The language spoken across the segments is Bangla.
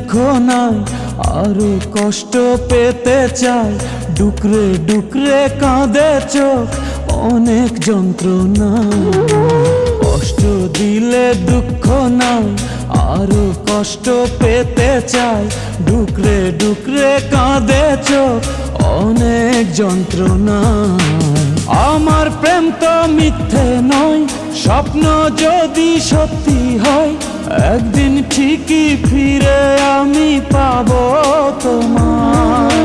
দুঃখ নাই, আরো কষ্ট পেতে চাই। ডুকরে ডুকরে কাঁদে চোখ, অনেক যন্ত্রণা। কষ্ট দিলে দুঃখ নাই, আরো কষ্ট পেতে চাই। ডুকরে ডুকরে কাঁদে চোখ, অনেক যন্ত্রণা। আমার প্রেম তো মিথ্যে নয়, স্বপ্ন যদি সত্যি হয়, একদিন ঠিকই ফিরে আমি পাবো তোমায়।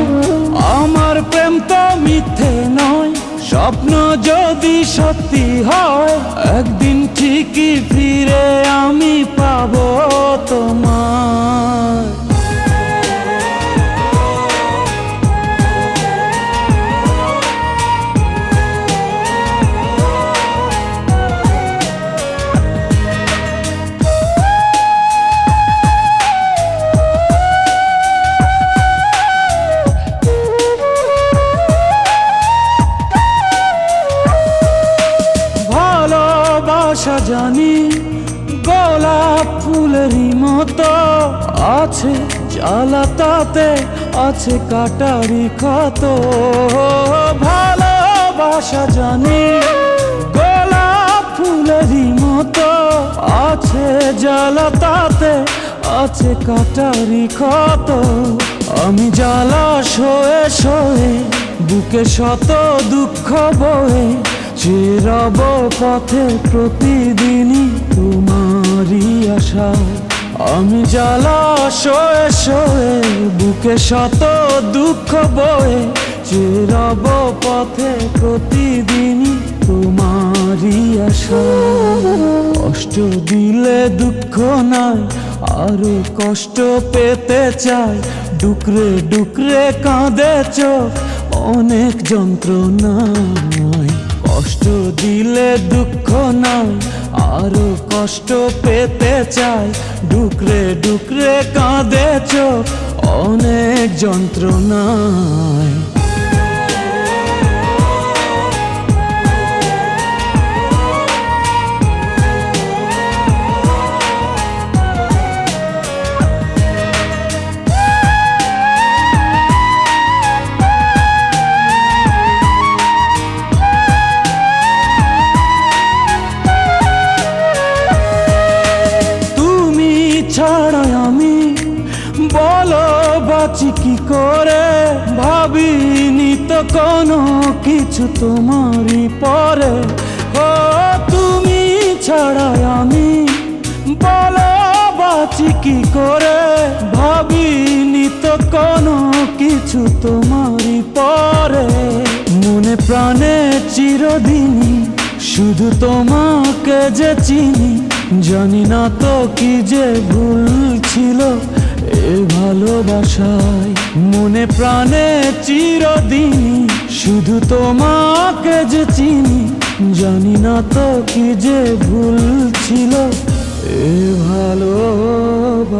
আমার প্রেম তো মিথ্যে নয়, স্বপ্ন যদি সত্যি হয়, একদিন ঠিকই ফিরে আমি পাবো তোমায়। ভালোবাসা জানি গোলাপ ফুলেরই মতো, আছে জ্বালা তাতে আছে কাটারি ক্ষত। ভালোবাসা জানি গোলাপ ফুলেরই মতো, আছে জ্বালা তাতে আছে কাটারি ক্ষত। আমি জ্বালা সয়ে সয়ে বুকে শত দুঃখ বয়ে, চিরব পথে প্রতিদিনই তোমারই আশায়। আমি জ্বালা সয়ে সয়ে বুকে শত দুঃখ বয়ে, চিরব পথে প্রতিদিনই তোমারই আশায়। কষ্ট দিলে দুঃখ নাই, আরো কষ্ট পেতে চাই। ডুকরে ডুকরে কাঁদে চোখ, অনেক যন্ত্রণায়। কষ্ট দিলে দুঃখ নাই, আরো কষ্ট পেতে চাই। ডুকরে ডুকরে কাঁদে চোখ, অনেক যন্ত্রণায়। ছাড়া আমি বলো বাঁচি কি করে, ভাবিনি তো কোনো কিছু তোমারই পরে। ও তুমি ছাড়া আমি বলো বাঁচি কি করে, ভাবিনি তো কোনো কিছু তোমারই পরে। মনে প্রাণে চিরদিনই শুধু তোমাকে যে চিনি, জানি না তো কি যে ভুল ছিল এ ভালোবাসায়। মনে প্রাণে চিরদিনই শুধু তোমাকে যে চিনি, জানি না তো কি যে ভুল ছিল এ ভালোবাসায়।